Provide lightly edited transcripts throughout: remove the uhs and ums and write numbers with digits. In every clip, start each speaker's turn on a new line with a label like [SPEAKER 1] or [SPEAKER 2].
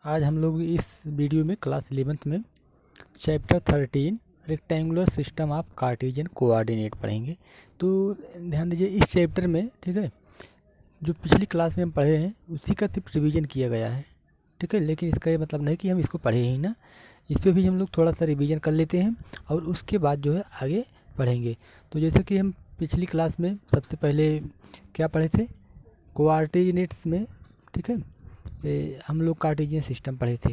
[SPEAKER 1] आज हम लोग इस वीडियो में क्लास 11th में chapter 13 rectangular system of Cartesian coordinate पढ़ेंगे। तो ध्यान दीजिए, इस चैप्टर में ठीक है, जो पिछली क्लास में हम पढ़े हैं उसी का सिर्फ रिवीजन किया गया है। ठीक है, लेकिन इसका ये मतलब नहीं कि हम इसको पढ़े ही ना, इस पर भी हम लोग थोड़ा सा रिवीजन कर लेते हैं और उसके बाद जो है आगे पढ़ेंगे। तो जैसे कि हम पिछली क्लास में सबसे पहले क्या पढ़े थे, कोऑर्डिनेट्स में। ठीक है, हम लोग कार्टेशियन सिस्टम पढ़े थे।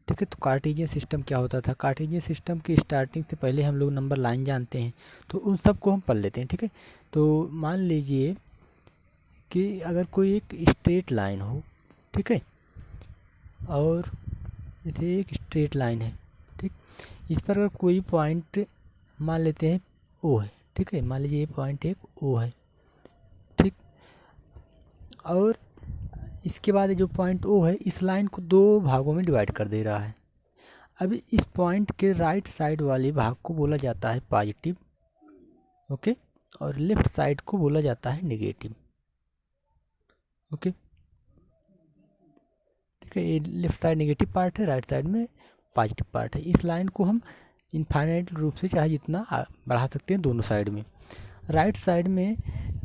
[SPEAKER 1] ठीक है, तो कार्टेशियन सिस्टम क्या होता था, कार्टेशियन सिस्टम की स्टार्टिंग से पहले हम लोग नंबर लाइन जानते हैं, तो उन सब को हम पढ़ लेते हैं। ठीक है, तो मान लीजिए कि अगर कोई एक स्ट्रेट लाइन हो, ठीक है, और जैसे एक स्ट्रेट लाइन है, ठीक, इस पर अगर कोई पॉइंट मान लेते हैं ओ है, ठीक है, मान लीजिए ये पॉइंट एक ओ है, ठीक, और इसके बाद जो पॉइंट ओ है इस लाइन को दो भागों में डिवाइड कर दे रहा है। अभी इस पॉइंट के राइट साइड वाले भाग को बोला जाता है पॉजिटिव, ओके, और लेफ्ट साइड को बोला जाता है नेगेटिव। ओके, ठीक है, ये लेफ्ट साइड नेगेटिव पार्ट है, राइट साइड में पॉजिटिव पार्ट है। इस लाइन को हम इनफाइनाइट रूप से चाहे जितना बढ़ा सकते हैं दोनों साइड में। राइट साइड में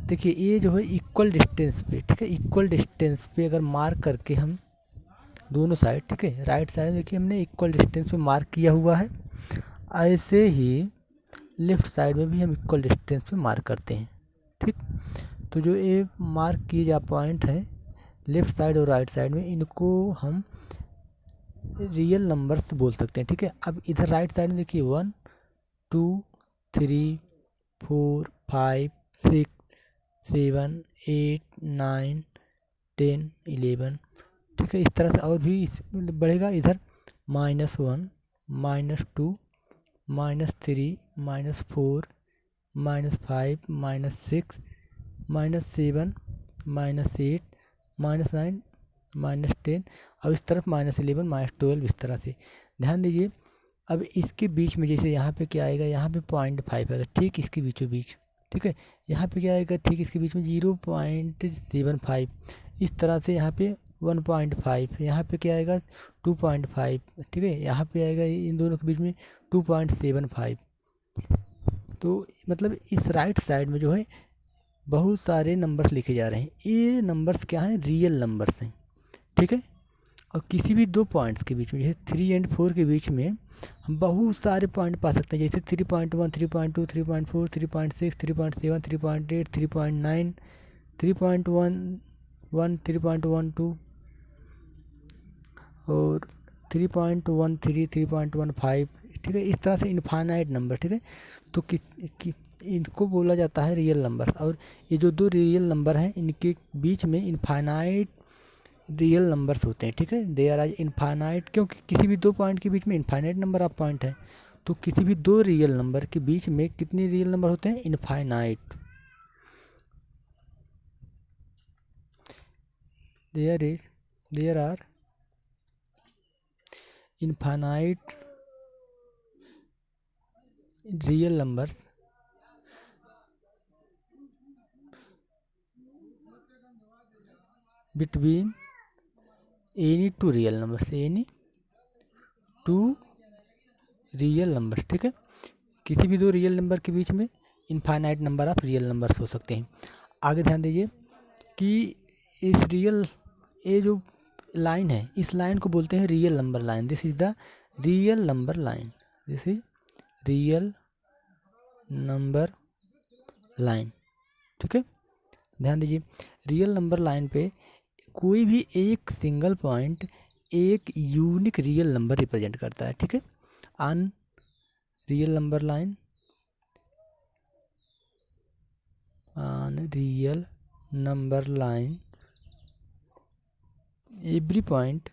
[SPEAKER 1] देखिए ये जो है इक्वल डिस्टेंस पे, ठीक है, इक्वल डिस्टेंस पे अगर मार्क करके हम दोनों साइड, ठीक है, राइट साइड देखिए हमने इक्वल डिस्टेंस पे मार्क किया हुआ है, ऐसे ही लेफ्ट साइड में भी हम इक्वल डिस्टेंस पे मार्क करते हैं। ठीक, तो जो ये मार्क किए जा पॉइंट हैं लेफ्ट साइड और राइट साइड में, इनको हम रियल नंबर्स बोल सकते हैं। ठीक है, अब इधर राइट साइड में देखिए 1 2 3 4 5 6 7 8 9 10 11, ठीक है, इस तरह से और भी बढ़ेगा। इधर -1 -2 -3 -4 -5 -6 -7 -8 -9 -10 और इस तरफ -11 -12, इस तरह से ध्यान दीजिए। अब इसके बीच में जैसे यहाँ पे क्या आएगा, यहाँ पे 0.5 आएगा, ठीक इसके बीचों बीच। ठीक है, यहाँ पे क्या आएगा, ठीक इसके बीच में 0.75, इस तरह से यहाँ पे 1.5, यहाँ पे क्या आएगा 2.5, ठीक है, यहाँ पे आएगा इन दोनों के बीच में 2.75। तो मतलब इस राइट साइड में जो है बहुत सारे नंबर्स लिखे जा रहे हैं, ये नंबर्स क्या हैं, रियल नंबर्स हैं। ठीक है, और किसी भी दो पॉइंट्स के बीच में जैसे 3 और 4 के बीच में हम बहुत सारे पॉइंट पा सकते हैं, जैसे 3.1 3.2 3.4 3.6 3.7 3.8 3.9 3.11 3.12 और 3.13 3.15। ठीक है, इस तरह से इनफाइनाइट नंबर। ठीक है, तो इनको बोला जाता है रियल नंबर, और ये जो दो रियल नंबर हैं इनके बीच में इनफाइनाइट रियल नंबर्स होते हैं। ठीक है, दे आर आज इनफाइनाइट, क्योंकि किसी भी दो पॉइंट के बीच में इनफाइनाइट नंबर ऑफ पॉइंट है, तो किसी भी दो रियल नंबर के बीच में कितने रियल नंबर होते हैं, infinite. There are infinite real numbers between any two real numbers, any two real numbers. ठीक है, किसी भी दो रियल नंबर के बीच में infinite number of real numbers हो सकते हैं। आगे ध्यान दीजिए कि इस रियल, ये जो लाइन है इस लाइन को बोलते हैं real number line. This is the real number line, this is real number line. ठीक है, ध्यान दीजिए, रियल नंबर लाइन पे कोई भी एक सिंगल पॉइंट एक यूनिक रियल नंबर रिप्रेजेंट करता है। ठीक है, on real number line, on real number line every point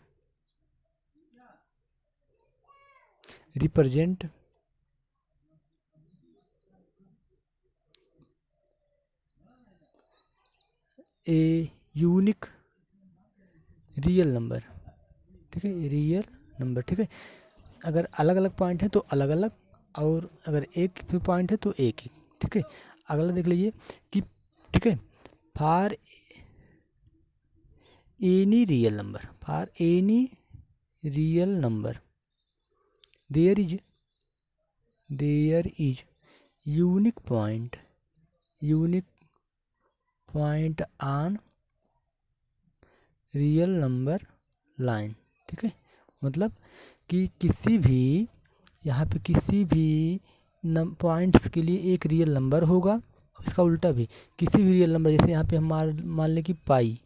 [SPEAKER 1] represent a unique real number. ठीक है, रियल नंबर। ठीक है, अगर अलग अलग पॉइंट है तो अलग अलग, और अगर एक पॉइंट है तो एक ही। ठीक है, अगला देख लीजिए कि, ठीक है, for any real number, for any real number, there is unique point on real number line. ठीक है, मतलब कि किसी भी यहाँ पे किसी भी पॉइंट्स के लिए एक रियल नंबर होगा, इसका उल्टा भी किसी भी रियल नंबर, जैसे यहाँ पे हम मान लें कि पाई।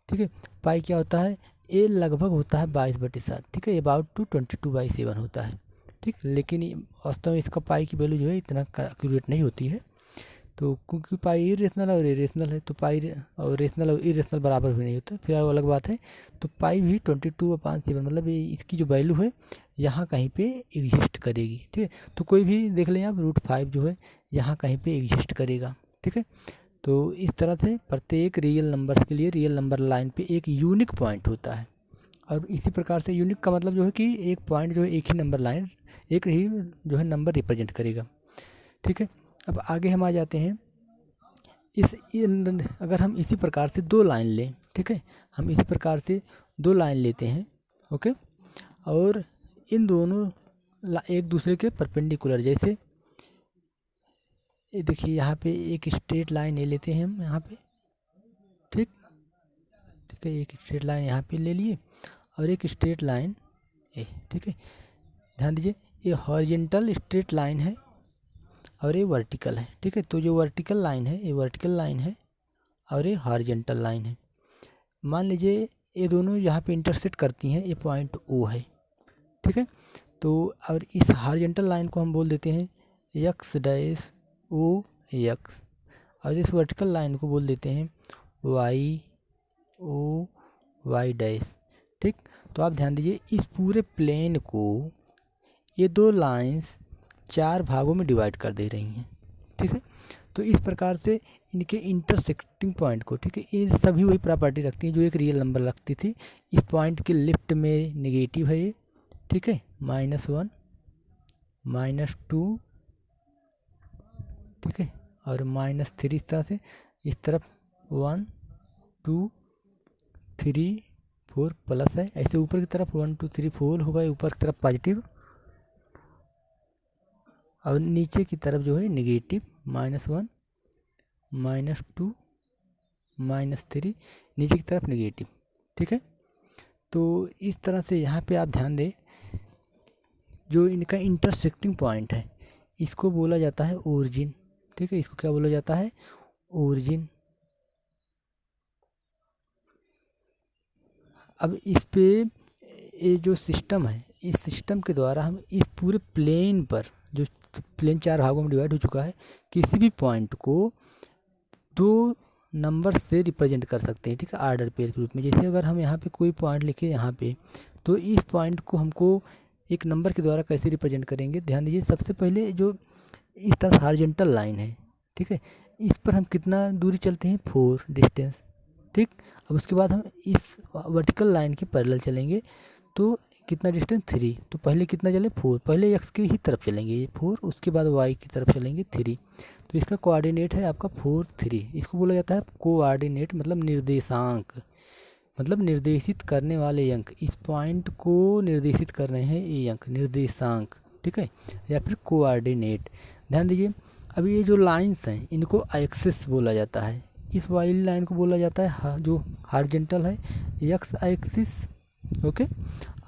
[SPEAKER 1] ठीक है, पाई क्या होता है, ए लगभग होता है 22/7। ठीक है, अबाउट टू 22/7 होता है। ठीक, लेकिन वास्तव में इसका पाई की वैल्यू जो है इतना एक्यूरेट नहीं होती है। तो क्योंकि पाई इरेशनल और इरेशनल है, तो पाई और रेशनल और इरेशनल बराबर भी नहीं होता, फिर अलग बात है। तो पाई भी 22/7 मतलब इसकी जो वैल्यू है यहाँ कहीं पे एग्जिस्ट करेगी। ठीक है, तो कोई भी देख लें आप, √5 जो है यहाँ कहीं पे एग्जिस्ट करेगा। ठीक है, तो इस तरह से प्रत्येक रियल नंबर्स के लिए रियल नंबर लाइन पे एक यूनिक पॉइंट होता है। और इसी प्रकार से यूनिक का मतलब जो है कि एक पॉइंट जो है एक ही नंबर लाइन, एक ही जो है नंबर रिप्रेजेंट करेगा। ठीक है, अब आगे हम आ जाते हैं। अगर हम इसी प्रकार से 2 लाइन लें, ठीक है, हम इसी प्रकार से 2 लाइन लेते हैं, ओके, और इन दोनों एक दूसरे के परपेंडिकुलर, जैसे ये देखिए यहाँ पे एक स्ट्रेट लाइन ले लेते हैं हम यहाँ पे। ठीक है, एक स्ट्रेट लाइन यहाँ पे ले लिए और एक स्ट्रेट लाइन ए। ठीक है, ध्यान दीजिए, ये हॉरिजेंटल स्ट्रेट लाइन है और ये वर्टिकल है। ठीक है, तो जो वर्टिकल लाइन है, ये वर्टिकल लाइन है और ये हॉरिजेंटल लाइन है। मान लीजिए ये दोनों यहाँ पे इंटरसेक्ट करती हैं, ये पॉइंट ओ है। ठीक है, तो और इस हॉरिजेंटल लाइन को हम बोल देते हैं x'(O)x, और इस वर्टिकल लाइन को बोल देते हैं y(O)y'। ठीक, तो आप ध्यान दीजिए, इस पूरे प्लेन को ये 2 लाइंस 4 भागों में डिवाइड कर दे रही हैं। ठीक है, तो इस प्रकार से इनके इंटरसेक्टिंग पॉइंट को, ठीक है, ये सभी वही प्रॉपर्टी रखती हैं जो एक रियल नंबर रखती थी। इस पॉइंट के लेफ्ट में नेगेटिव है ये, ठीक है, -1 -2, ठीक है, और -3, इस तरह से इस तरफ 1 2 3 4 प्लस है, ऐसे ऊपर की तरफ 1 2 3 4 होगा, ऊपर की तरफ पॉजिटिव और नीचे की तरफ जो है नेगेटिव, -1 -2 -3, नीचे की तरफ नेगेटिव। ठीक है, तो इस तरह से यहाँ पे आप ध्यान दें, जो इनका इंटरसेक्टिंग पॉइंट है इसको बोला जाता है ओरिजिन। ठीक है, इसको क्या बोला जाता है, ओरिजिन। अब इस पे ये जो सिस्टम है, इस सिस्टम के द्वारा हम इस पूरे प्लेन पर, जो प्लेन 4 भागों में डिवाइड हो चुका है, किसी भी पॉइंट को 2 नंबर से रिप्रेजेंट कर सकते हैं। ठीक है, आर्डर पेयर के रूप में। जैसे अगर हम यहाँ पे कोई पॉइंट लिखे यहाँ पे, तो इस पॉइंट को हमको एक नंबर के द्वारा कैसे रिप्रेजेंट करेंगे, ध्यान दीजिए। सबसे पहले जो इस तरह हॉरिजॉन्टल लाइन है, ठीक है, इस पर हम कितना दूरी चलते हैं, 4 डिस्टेंस। ठीक, अब उसके बाद हम इस वर्टिकल लाइन के पैरेलल चलेंगे, तो कितना डिस्टेंस, 3। तो पहले कितना चले, 4, पहले x की ही तरफ चलेंगे ये 4, उसके बाद y की तरफ चलेंगे 3। तो इसका कोऑर्डिनेट है आपका 4 3। इसको बोला जाता है कोऑर्डिनेट, मतलब निर्देशांक, मतलब निर्देशित करने वाले अंक। इस पॉइंट को निर्देशित कर रहे हैं ये अंक, निर्देशांक। ठीक है, या फिर कोऑर्डिनेट। ध्यान दीजिए, अब ये जो लाइंस हैं इनको एक्सिस बोला जाता है। इस वाली लाइन को बोला जाता है जो हॉरिजॉन्टल है, एक्स एक्सिस, ओके,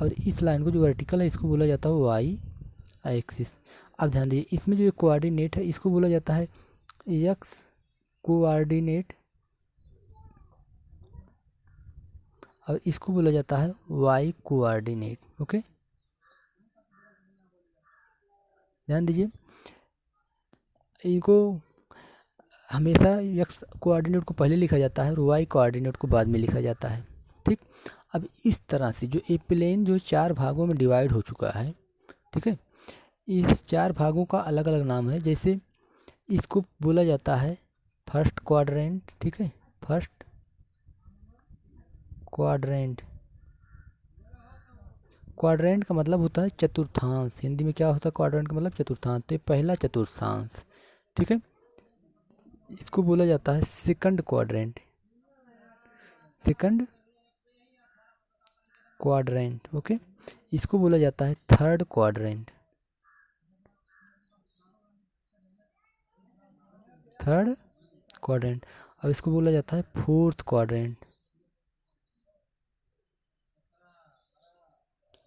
[SPEAKER 1] और इस लाइन को जो वर्टिकल है इसको बोला जाता है वाई एक्सिस। अब ध्यान दीजिए, इसमें जो कोऑर्डिनेट है इसको बोला जाता है एक्स कोऑर्डिनेट और इसको बोला जाता है वाई कोऑर्डिनेट। ओके, ध्यान दीजिए, इनको हमेशा एक्स कोऑर्डिनेट को पहले लिखा जाता है और वाई कोऑर्डिनेट को बाद में लिखा जाता है। ठीक, अब इस तरह से जो ए प्लेन जो 4 भागों में डिवाइड हो चुका है, ठीक है, इस 4 भागों का अलग अलग नाम है। जैसे इसको बोला जाता है फर्स्ट क्वाड्रेंट। ठीक है, फर्स्ट क्वाड्रेंट। क्वाड्रेंट का मतलब होता है चतुर्थांश। हिंदी में क्या होता है क्वाड्रेंट का मतलब, चतुर्थांश। तो ये पहला चतुर्थांश। ठीक है, इसको बोला जाता है second quadrant. Second quadrant. Okay, इसको बोला जाता है थर्ड क्वाड्रेंट। Third quadrant. और इसको बोला जाता है फोर्थ क्वाड्रेंट।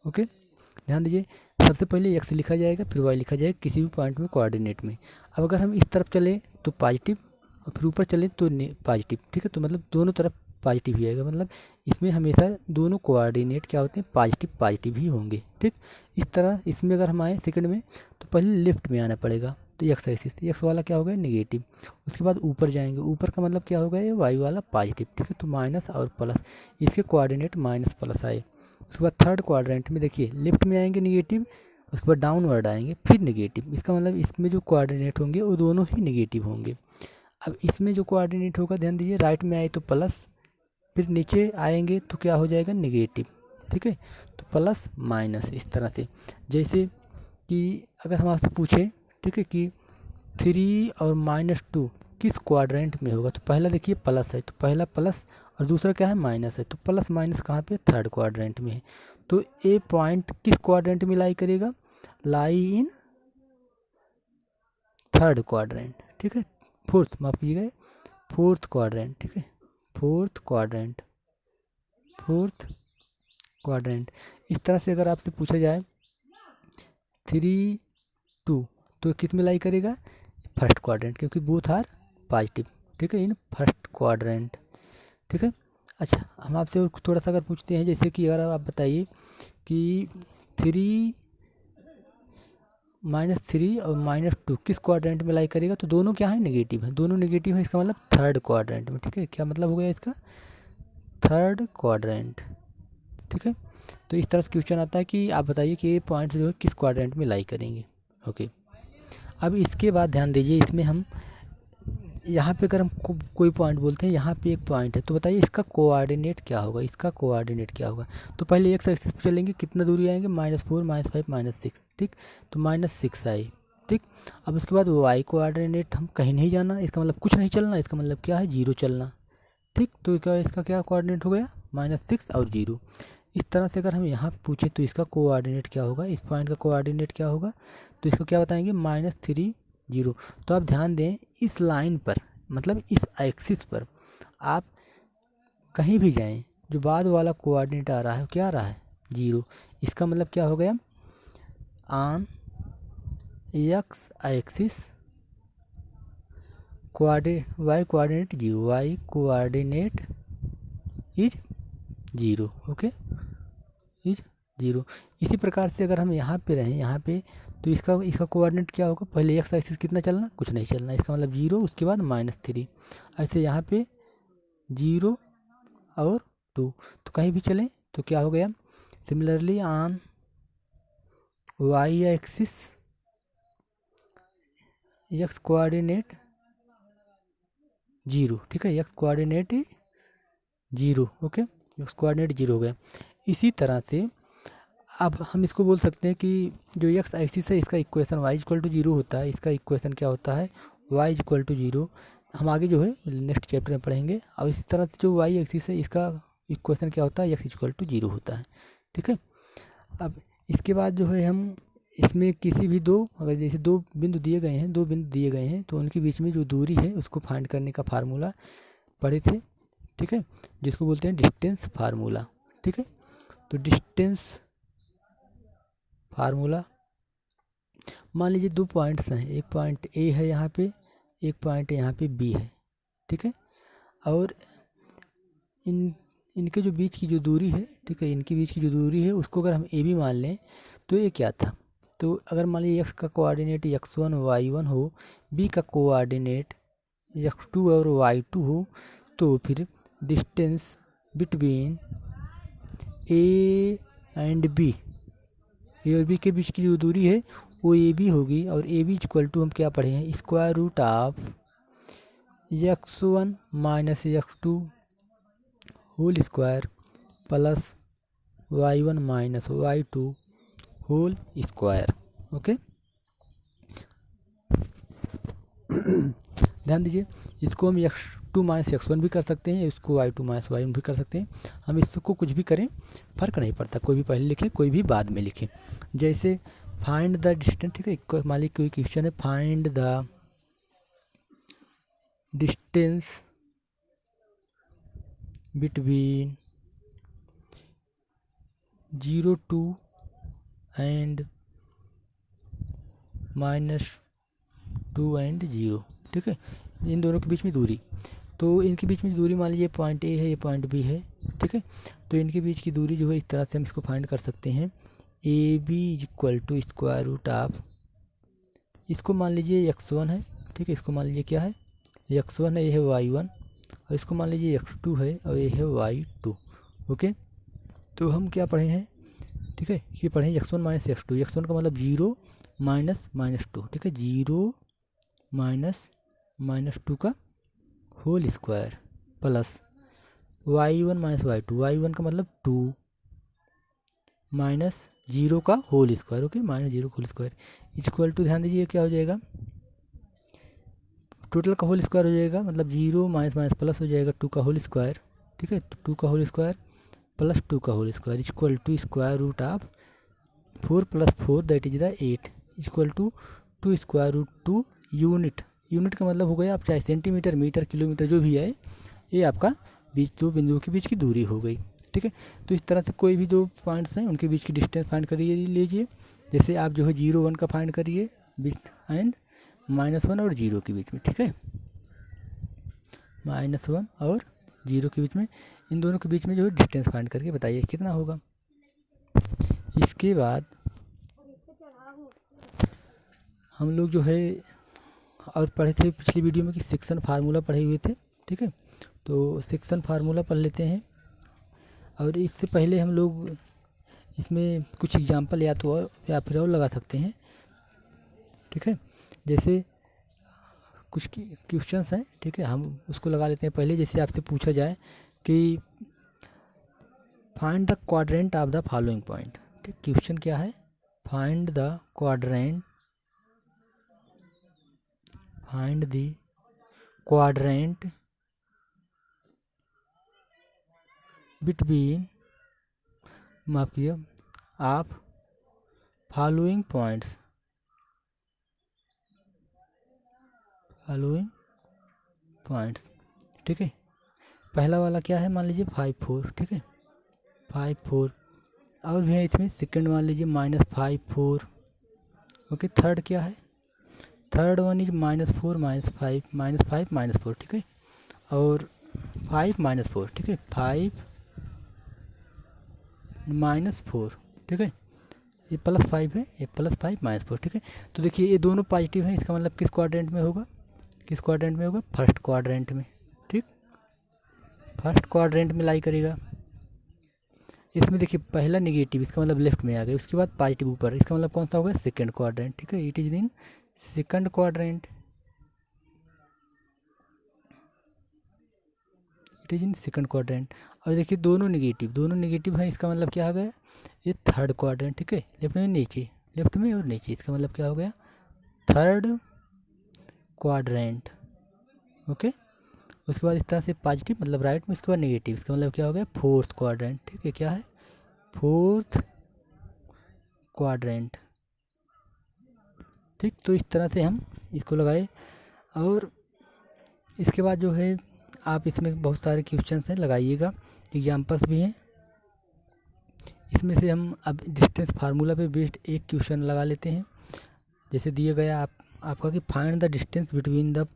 [SPEAKER 1] ओके, ध्यान दीजिए, सबसे पहले एक्स लिखा जाएगा, फिर वाई लिखा जाएगा किसी भी पॉइंट में कोऑर्डिनेट में। अब अगर हम इस तरफ चले तो पॉजिटिव, और फिर ऊपर चले तो पॉजिटिव। ठीक है, तो मतलब दोनों तरफ पॉजिटिव ही आएगा, मतलब इसमें हमेशा दोनों कोऑर्डिनेट क्या होते हैं, पॉजिटिव पॉजिटिव ही होंगे। ठीक, इस तरह इसमें अगर हम आए सेकंड में तो पहले लेफ्ट में आना पड़ेगा, तो एक्स एक्सिस, एक्स वाला क्या होगा नेगेटिव। उसके बाद ऊपर जाएंगे, ऊपर का मतलब क्या होगा, ये वाई वाला पॉजिटिव। ठीक है, तो माइनस और प्लस, इसके कोऑर्डिनेट माइनस प्लस आए। उसके बाद थर्ड क्वाड्रेंट में देखिए लेफ्ट में आएंगे नेगेटिव, उसके बाद डाउनवर्ड आएंगे फिर नेगेटिव। इसका मतलब इसमें जो कोऑर्डिनेट होंगे वो दोनों ही नेगेटिव होंगे। अब इसमें जो कोऑर्डिनेट होगा, ध्यान दीजिए, राइट में आए तो प्लस, फिर नीचे आएंगे तो क्या हो जाएगा नेगेटिव। ठीक है, तो प्लस माइनस इस तरह से। जैसे कि अगर हम आपसे पूछें, ठीक है, कि 3 और -2 किस क्वाड्रेंट में होगा, तो पहला देखिए प्लस है, तो पहला प्लस और दूसरा क्या है माइनस है, तो प्लस माइनस कहाँ पे, थर्ड क्वाड्रेंट में है। तो ए पॉइंट किस क्वाड्रेंट में लाई करेगा, लाई इन थर्ड क्वाड्रेंट। ठीक है, फोर्थ, माफ कीजिएगा, फोर्थ क्वाड्रेंट। ठीक है, फोर्थ क्वाड्रेंट, फोर्थ क्वाड्रेंट। इस तरह से अगर आपसे पूछा जाए 3, 2 तो किस में लाई करेगा, फर्स्ट क्वाड्रेंट, क्योंकि बोथ आर पॉजिटिव। ठीक है, इन फर्स्ट क्वाड्रेंट। ठीक है, अच्छा हम आपसे और थोड़ा सा अगर पूछते हैं, जैसे कि अगर आप बताइए कि 3 -3 और -2 किस क्वाड्रेंट में लाई करेगा, तो दोनों क्या है नेगेटिव है, दोनों नेगेटिव है, इसका मतलब थर्ड क्वाड्रेंट में। ठीक है, क्या मतलब हो गया इसका, थर्ड क्वाड्रेंट। ठीक है, तो इस तरह से क्वेश्चन आता है कि आप बताइए कि ये पॉइंट्स जो है किस क्वाड्रेंट में लाई करेंगे। ओके, अब इसके बाद ध्यान दीजिए, इसमें हम यहाँ पे अगर हम कोई पॉइंट बोलते हैं, यहाँ पे एक पॉइंट है, तो बताइए इसका कोऑर्डिनेट क्या होगा, इसका कोऑर्डिनेट क्या होगा। तो पहले एक्स एक्सिस पे चलेंगे, कितना दूरी आएंगे, -4 -5 -6। ठीक, तो -6 आए। ठीक, अब उसके बाद वाई कोऑर्डिनेट हम कहीं नहीं जाना, इसका मतलब कुछ नहीं चलना, इसका मतलब क्या है, 0 चलना। ठीक, तो क्या इसका क्या कोऑर्डिनेट हो गया, -6 और 0। इस तरह से अगर हम यहाँ पूछें तो इसका कोऑर्डिनेट क्या होगा, इस पॉइंट का कोऑर्डिनेट क्या होगा, तो इसको क्या बताएंगे, -3 0। तो आप ध्यान दें, इस लाइन पर मतलब इस एक्सिस पर आप कहीं भी जाएं, जो बाद वाला कोऑर्डिनेट आ रहा है क्या आ रहा है, 0। इसका मतलब क्या हो गया, on x axis y coordinate 0, y coordinate is 0। Okay, is 0। इसी प्रकार से अगर हम यहाँ पे रहें, यहाँ पे, तो इसका कोऑर्डिनेट क्या होगा, पहले एक्स एक्सिस कितना चलना, कुछ नहीं चलना, इसका मतलब 0, उसके बाद -3। ऐसे यहाँ पे 0 और 2, तो कहीं भी चलें तो क्या हो गया, similarly on y axis x coordinate 0। ठीक है, x coordinate 0। Okay, x coordinate 0 हो गया। इसी तरह से अब हम इसको बोल सकते हैं कि जो एक्स एक्सिस है इसका इक्वेशन y = 0 होता है, इसका इक्वेशन क्या होता है, y = 0। हम आगे जो है नेक्स्ट चैप्टर में पढ़ेंगे। और इसी तरह से जो y एक्सिस है इसका इक्वेशन क्या होता है, x = 0 होता है। ठीक है, अब इसके बाद जो है हम इसमें किसी भी दो, अगर जैसे दो बिंदु दिए गए हैं तो उनके बीच में जो दूरी है उसको फाइंड करने का फार्मूला पढ़े थे। ठीक है, जिसको बोलते हैं डिस्टेंस फार्मूला। ठीक है, तो डिस्टेंस फार्मूला, मान लीजिए 2 पॉइंट्स हैं, एक पॉइंट ए है यहाँ पे, एक पॉइंट यहाँ पे बी है। ठीक है, और इनके जो बीच की जो दूरी है, ठीक है, इनके बीच की जो दूरी है उसको अगर हम ए बी मान लें तो ये क्या था, तो अगर मान लीजिए एक्स का कोऑर्डिनेट x1 y1 हो, बी का कोऑर्डिनेट x2 और y2 हो, तो फिर distance between A and B, A और बी के बीच की जो दूरी है वो ए बी होगी। और ए बी = हम क्या पढ़े हैं, √x1 - x2 whole square plus y1 - y2 whole square. Okay, ध्यान दीजिए, इसको हम x2 माइनस x1 भी कर सकते हैं, इसको y2 माइनस y1 भी कर सकते हैं। हम इसको कुछ भी करें फ़र्क नहीं पड़ता, कोई भी पहले लिखें कोई भी बाद में लिखें। जैसे फाइंड द डिस्टेंस, ठीक है, मान लीजिए कोई क्वेश्चन है, find the distance between 0 to and -2 and 0, ठीक है, इन दोनों के बीच में दूरी। तो इनके बीच में दूरी मान लीजिए पॉइंट ए है, ये पॉइंट बी है, ठीक है। तो इनके बीच की दूरी जो है इस तरह से हम इसको फाइंड कर सकते हैं, A B equal to square root of, इसको मान लीजिए x1 है, ठीक है, इसको मान लीजिए क्या है x1 है, ये है y1, और इसको मान लीजिए x2 है और ये है y2। ओके, तो हम क्या पढ़े हैं, ठीक है, ये पढ़े x1 माइनस x2, x1 का मतलब 0 माइनस -2, ठीक है, 0 माइनस -2 का whole square plus y1 minus y2, y1 का मतलब 2 माइनस 0 का होल स्क्वायर, ओके, माइनस 0 का होल स्क्वायर इक्वल टू, ध्यान दीजिए क्या हो जाएगा, टोटल का होल स्क्वायर हो जाएगा, मतलब 0 माइनस माइनस प्लस हो जाएगा 2 का होल स्क्वायर, ठीक है, तो 2 का होल स्क्वायर प्लस 2 का whole square equal to square root of 4 + 4 that is the 8 equal to 2 square root 2 unit. Unit का मतलब हो गया, आप चाहे सेंटीमीटर, मीटर, किलोमीटर जो भी है, ये आपका बीच दो बिंदुओं के बीच की दूरी हो गई, ठीक है। तो इस तरह से कोई भी दो पॉइंट्स हैं उनके बीच की डिस्टेंस फाइंड करिए लीजिए। जैसे आप जो है 0 1 का फाइंड करिए बीच एंड -1 और 0 के बीच में, ठीक है, -1 और 0 के बीच में, इन दोनों के बीच में जो है डिस्टेंस फाइंड करके बताइए कितना होगा। इसके बाद हम लोग जो है और पढ़े थे पिछली वीडियो में कि सेक्शन फार्मूला पढ़े हुए थे, ठीक है, तो सेक्शन फार्मूला पढ़ लेते हैं। और इससे पहले हम लोग इसमें कुछ एग्जांपल या तो और या फिर और लगा सकते हैं, ठीक है, जैसे कुछ क्वेश्चंस हैं, ठीक है, हम उसको लगा लेते हैं पहले। जैसे आपसे पूछा जाए कि find the quadrant of the following point, ठीक, क्वेश्चन क्या है, find the quadrant, find the quadrant between, माफ किया, of following points, following points, ठीक है। पहला वाला क्या है, मान लीजिए 5 4, ठीक है, 5 4, और भी है इसमें, सेकंड मान लीजिए -5 4, ओके। थर्ड क्या है, थर्ड वन इज -4 -5 -4, ठीक है, और 5 -4, ठीक है, 5 -4, ठीक है, ये +5 है, ये +5 -4, ठीक है। तो देखिए ये दोनों पॉजिटिव हैं, इसका मतलब किस क्वाड्रेंट में होगा, किस क्वाड्रेंट में होगा, फर्स्ट क्वाड्रेंट में, ठीक, फर्स्ट क्वाड्रेंट में लाई करेगा। इसमें देखिए पहला नेगेटिव, इसका मतलब लेफ्ट में आ गया, उसके बाद पॉजिटिव ऊपर, इसका मतलब कौन सा होगा, सेकंड क्वाड्रेंट, ठीक है, it is in second quadrant, it is in second quadrant. और देखिए दोनों नेगेटिव हैं, इसका मतलब क्या हो गया, ये थर्ड क्वाड्रेंट, ठीक है, लेफ्ट में नीचे, लेफ्ट में और नीचे, इसका मतलब क्या हो गया, थर्ड क्वाड्रेंट, ओके। उसके बाद इस तरह से पॉजिटिव मतलब राइट में, उसके बाद नेगेटिव, इसका मतलब क्या हो गया, फोर्थ क्वाड्रेंट, ठीक है, क्या है, फोर्थ क्वाड्रेंट, ठीक। तो इस तरह से हम इसको लगाए। और इसके बाद जो है आप इसमें बहुत सारे क्वेश्चंस हैं, लगाइएगा, एग्जाम्पल्स भी हैं। इसमें से हम अब डिस्टेंस फार्मूला पे बेस्ड एक क्वेश्चन लगा लेते हैं। जैसे दिया गया आपका कि find the distance between the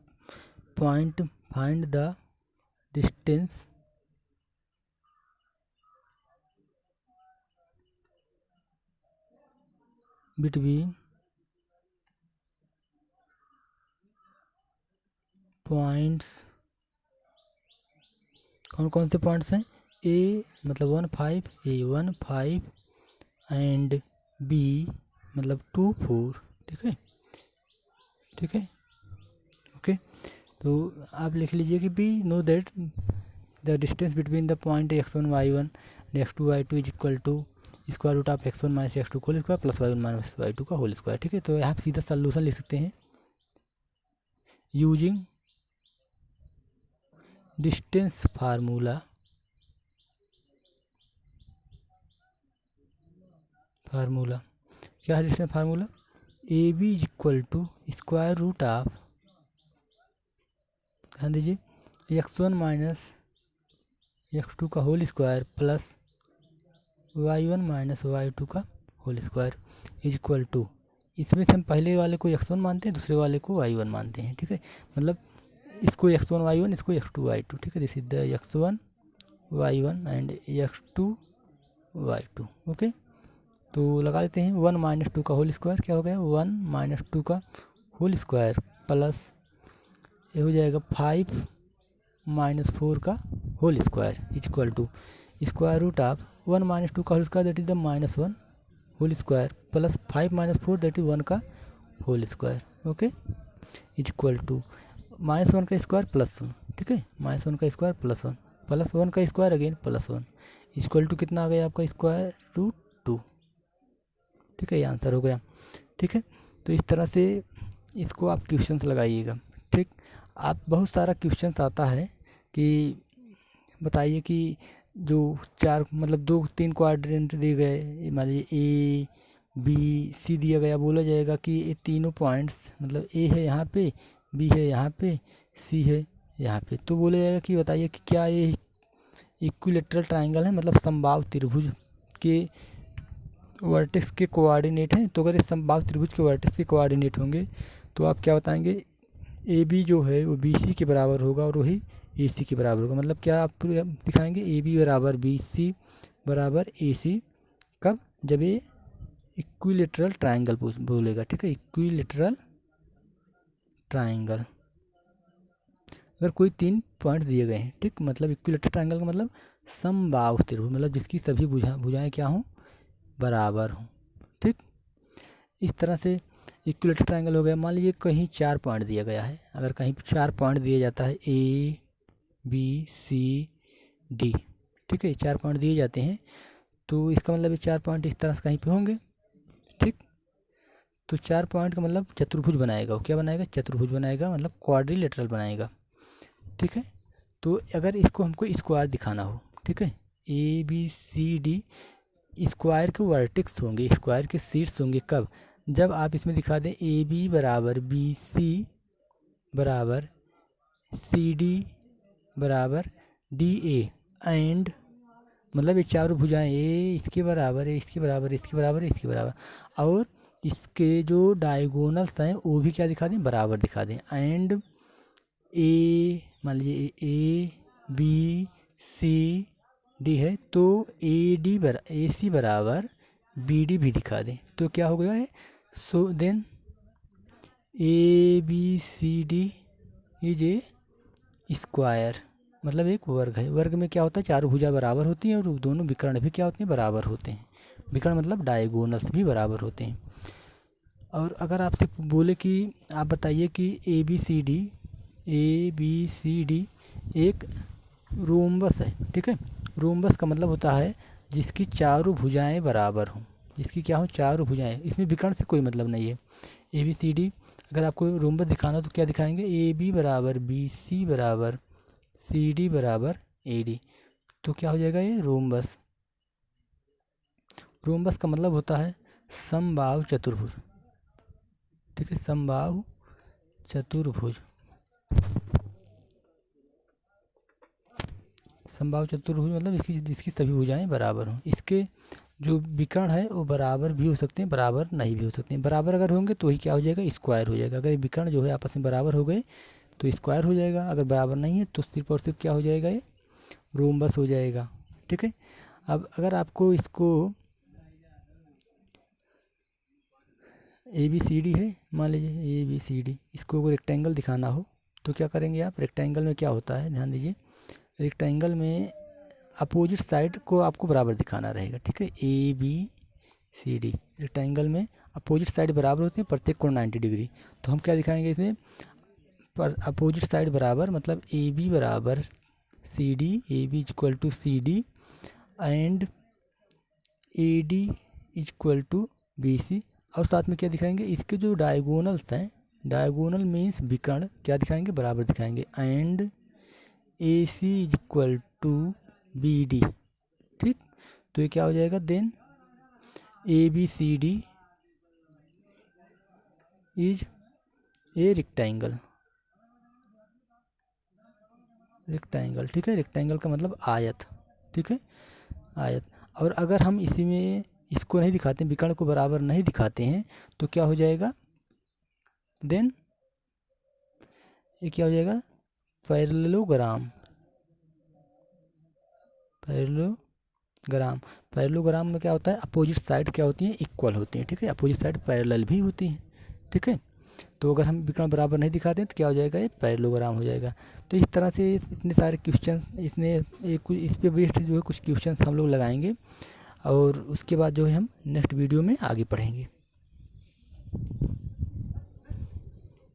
[SPEAKER 1] point, find the distance between points, कौन कौन से पॉइंट्स हैं, ए मतलब 1 5, ए 1 5 एंड बी मतलब 2 4, ठीक है, ठीक है, ओके। तो आप लिख लीजिए कि be know that the distance between the point x1 y1 x2 y2 is equal to square root of x1 minus x2 whole square plus y1 minus y2 का होल स्क्वायर, ठीक है। तो यहाँ सीधा सोल्यूशन लिख सकते हैं, यूजिंग डिस्टेंस फार्मूला क्या है distance formula? A B is equal to square root of, ध्यान दीजिए, x1 माइनस x2 का whole square plus y1 minus y2 का whole square is equal to, इसमें से हम पहले वाले को x1 मानते हैं, दूसरे वाले को y1 मानते हैं, ठीक है। मतलब इसको x1 y1, इसको x2 y2, ठीक है। This is the x1 y1 and x2 y2, okay. तो लगा लेते हैं 1 माइनस 2 का होल स्क्वायर, क्या हो गया 1 माइनस 2 का होल स्क्वायर प्लस ये हो जाएगा 5 माइनस 4 का whole square is equal to square root of 1 minus 2 का whole square that is the -1 whole square plus 5 minus 4 that is 1 का whole square, okay, is equal to -1 का square plus 1, ठीक है, -1 का स्क्वायर प्लस 1 प्लस 1 का square again plus 1 is equal to कितना आ गया आपका स्क्वायर रूट 2, ठीक है। ये आंसर हो गया, ठीक है। तो इस तरह से इसको आप क्वेश्चंस लगाइएगा, ठीक। आप बहुत सारा क्वेश्चंस आता है कि बताइए कि जो चार मतलब 2-3 क्वाड्रेंट दिए गए, मान लीजिए ए बी सी दिया गया, बोला जाएगा कि ये तीनों पॉइंट्स मतलब ए है यहाँ पे, बी है यहाँ पे, सी है यहाँ पे, तो बोला जाएगा कि बताइए कि क्या ये इक्विलेटरल ट्राइंगल है, मतलब समबाहु त्रिभुज के वर्टेक्स के कोऑर्डिनेट हैं। तो अगर इस समबाहु त्रिभुज के वर्टेक्स के कोऑर्डिनेट होंगे तो आप क्या बताएंगे, ए बी जो है वो बी सी के बराबर होगा और वही ए सी के बराबर होगा। मतलब क्या आप दिखाएंगे, ए बी बराबर बी सी बराबर ए सी, कब? जब ये इक्विलेटरल ट्राइंगल बोलेगा, ठीक है, इक्विलेटरल ट्राइंगल। अगर कोई 3 पॉइंट दिए गए हैं, ठीक, मतलब इक्विलेटरल ट्राइंगल का मतलब समबाहु त्रिभुज, मतलब जिसकी सभी भुजाएं क्या हों, बराबर हों, ठीक। इस तरह से इक्विलेटरल ट्राइंगल हो गया। मान लीजिए कहीं 4 पॉइंट दिया गया है, अगर कहीं 4 पॉइंट दिया जाता है ए बी सी डी, ठीक है, 4 पॉइंट दिए जाते हैं, तो इसका मतलब ये 4 पॉइंट इस तरह से कहीं पे होंगे, ठीक। तो 4 पॉइंट का मतलब चतुर्भुज बनाएगा, वो क्या बनाएगा, चतुर्भुज बनाएगा, मतलब क्वाड्रिलेटरल बनाएगा, ठीक है। तो अगर इसको हमको स्क्वायर दिखाना हो, ठीक है, A B C D square के वर्टेक्स होंगे, स्क्वायर के शीर्ष होंगे, कब? जब आप इसमें दिखा दें ए बी बराबर बी सी बराबर सी डी बराबर डी ए एंड, मतलब ये चारों भुजाएं ए इसके बराबर है, इसके बराबर है, इसके बराबर है, इसके बराबर, और इसके जो डायगोनल्स हैं वो भी क्या दिखा दें, बराबर दिखा दें, एंड ए मान लीजिए ए बी सी डी है तो ए सी बराबर बी डी भी दिखा दें, तो क्या हो गया है, so then A B C D is a square, मतलब एक वर्ग है। वर्ग में क्या होता है, चारों भुजा बराबर होती हैं और दोनों विकर्ण भी क्या होते हैं, बराबर होते हैं। विकर्ण मतलब डायगोनल्स भी बराबर होते हैं। और अगर आपसे बोले कि आप बताइए कि ए बी सी डी एक रोम्बस है, ठीक है। रोम्बस का मतलब होता है जिसकी चारों भुजाएं बराबर हों, जिसकी क्या हो, चारों भुजाएं, इसमें विकर्ण से कोई मतलब नहीं है। ए बी सी डी अगर आपको रोम्बस दिखाना हो तो क्या दिखाएंगे, ए बी बराबर बी सी बराबर सी डी बराबर ए डी, तो क्या हो जाएगा ये रोम्बस। रोम्बस का मतलब होता है समबाहु चतुर्भुज, ठीक है, समबाहु चतुर्भुज। समबाहु चतुर्भुज मतलब जिसकी सभी भुजाएं बराबर हों। इसके जो विकर्ण है वो बराबर भी हो सकते हैं, बराबर नहीं भी हो सकते हैं। बराबर अगर होंगे तो ही क्या हो जाएगा, स्क्वायर हो जाएगा। अगर विकर्ण जो है आपस में बराबर हो गए तो स्क्वायर हो जाएगा, अगर बराबर नहीं है तो सिर्फ और सिर्फ क्या हो जाएगा, ये रोम्बस हो जाएगा, ठीक है। अब अगर आपको इसको ए बी सी डी है, मान लीजिए ए बी सी डी, इसको रेक्टेंगल दिखाना हो तो क्या करेंगे आप, रेक्टेंगल में क्या होता है, ध्यान दीजिए, रेक्टेंगल में अपोजिट साइड को आपको बराबर दिखाना रहेगा, ठीक है। A B C D rectangle में अपोजिट साइड बराबर होते हैं, प्रत्येक कोण 90 डिग्री। तो हम क्या दिखाएंगे इसमें, पर अपोजिट साइड बराबर, मतलब ए बी बराबर C D, A B equal to C D and A D equal to B C. और साथ में क्या दिखाएंगे, इसके जो डायगोनल्स हैं, डायगोनल मीन्स विकर्ण, क्या दिखाएंगे, बराबर दिखाएंगे, and A C is equal to B D, ठीक। तो ये क्या हो जाएगा, then A B C D is a rectangle, rectangle, ठीक है। रेक्टेंगल का मतलब आयत, ठीक है, आयत। और अगर हम इसी में इसको नहीं दिखाते, विकर्ण को बराबर नहीं दिखाते हैं, तो क्या हो जाएगा, देन ये क्या हो जाएगा, पैरेललोग्राम, पैरेललोग्राम। पैरेललोग्राम में क्या होता है, अपोजिट साइड क्या होती हैं, इक्वल होती हैं, ठीक है। अपोजिट साइड पैरेलल भी होती हैं, ठीक है। तो अगर हम विकर्ण बराबर नहीं दिखाते हैं तो क्या हो जाएगा, ये पैरेललोग्राम हो जाएगा। तो इस तरह से इतने सारे क्वेश्चन इसने इस पे बेस्ड जो है कुछ क्वेश्चन हम लोग लगाएंगे, और उसके बाद जो है हम नेक्स्ट वीडियो में आगे पढ़ेंगे।